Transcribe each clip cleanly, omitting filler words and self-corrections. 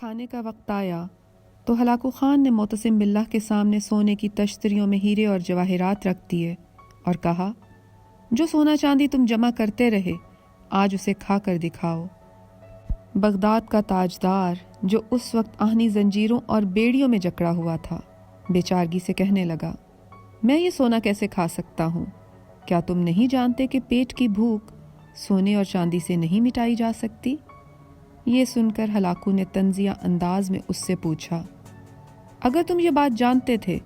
کھانے کا وقت آیا تو ہلاکو خان نے معتصم باللہ کے سامنے سونے کی تشتریوں میں ہیرے اور جواہرات رکھ دیے اور کہا، جو سونا چاندی تم جمع کرتے رہے آج اسے کھا کر دکھاؤ۔ بغداد کا تاجدار جو اس وقت آہنی زنجیروں اور بیڑیوں میں جکڑا ہوا تھا بے چارگی سے کہنے لگا، میں یہ سونا کیسے کھا سکتا ہوں؟ کیا تم نہیں جانتے کہ پیٹ کی بھوک سونے اور چاندی سے نہیں مٹائی جا سکتی؟ یہ سن کر ہلاکو نے طنزیہ انداز میں اس سے پوچھا، اگر تم یہ بات جانتے تھے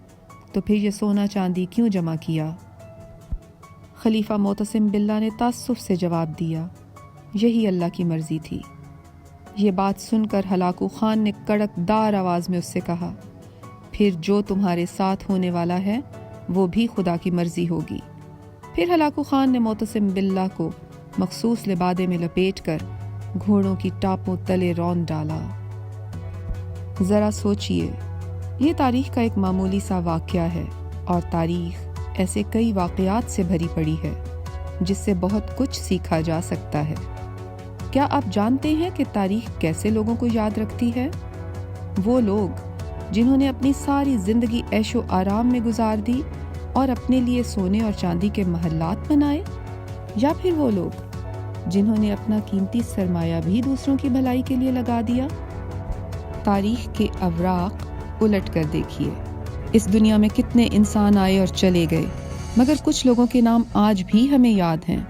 تو پھر یہ سونا چاندی کیوں جمع کیا؟ خلیفہ معتصم باللہ نے تعصب سے جواب دیا، یہی اللہ کی مرضی تھی۔ یہ بات سن کر ہلاکو خان نے کڑک دار آواز میں اس سے کہا، پھر جو تمہارے ساتھ ہونے والا ہے وہ بھی خدا کی مرضی ہوگی۔ پھر ہلاکو خان نے معتصم باللہ کو مخصوص لبادے میں لپیٹ کر گھوڑوں کی ٹاپوں تلے رون ڈالا۔ ذرا سوچئے، یہ تاریخ کا ایک معمولی سا واقعہ ہے اور تاریخ ایسے کئی واقعات سے بھری پڑی ہے جس سے بہت کچھ سیکھا جا سکتا ہے۔ کیا آپ جانتے ہیں کہ تاریخ کیسے لوگوں کو یاد رکھتی ہے؟ وہ لوگ جنہوں نے اپنی ساری زندگی عیش و آرام میں گزار دی اور اپنے لیے سونے اور چاندی کے محلات بنائے، یا پھر وہ لوگ جنہوں نے اپنا قیمتی سرمایہ بھی دوسروں کی بھلائی کے لیے لگا دیا؟ تاریخ کے اوراق الٹ کر دیکھیے، اس دنیا میں کتنے انسان آئے اور چلے گئے، مگر کچھ لوگوں کے نام آج بھی ہمیں یاد ہیں،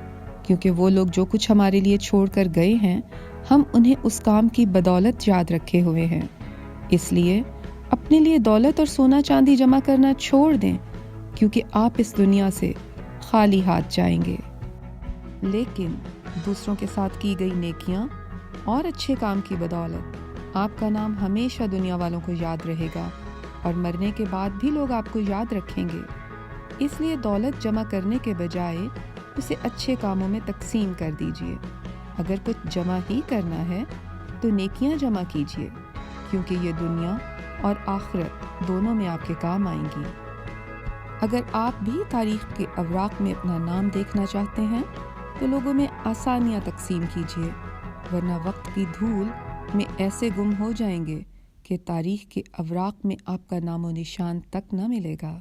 کیونکہ وہ لوگ جو کچھ ہمارے لیے چھوڑ کر گئے ہیں ہم انہیں اس کام کی بدولت یاد رکھے ہوئے ہیں۔ اس لیے اپنے لیے دولت اور سونا چاندی جمع کرنا چھوڑ دیں، کیونکہ آپ اس دنیا سے خالی ہاتھ جائیں گے۔ لیکن دوسروں کے ساتھ کی گئی نیکیاں اور اچھے کام کی بدولت آپ کا نام ہمیشہ دنیا والوں کو یاد رہے گا اور مرنے کے بعد بھی لوگ آپ کو یاد رکھیں گے۔ اس لیے دولت جمع کرنے کے بجائے اسے اچھے کاموں میں تقسیم کر دیجیے۔ اگر کچھ جمع ہی کرنا ہے تو نیکیاں جمع کیجیے، کیونکہ یہ دنیا اور آخرت دونوں میں آپ کے کام آئیں گی۔ اگر آپ بھی تاریخ کے اوراق میں اپنا نام دیکھنا چاہتے ہیں تو لوگوں میں آسانیاں تقسیم کیجیے، ورنہ وقت کی دھول میں ایسے گم ہو جائیں گے کہ تاریخ کے اوراق میں آپ کا نام و نشان تک نہ ملے گا۔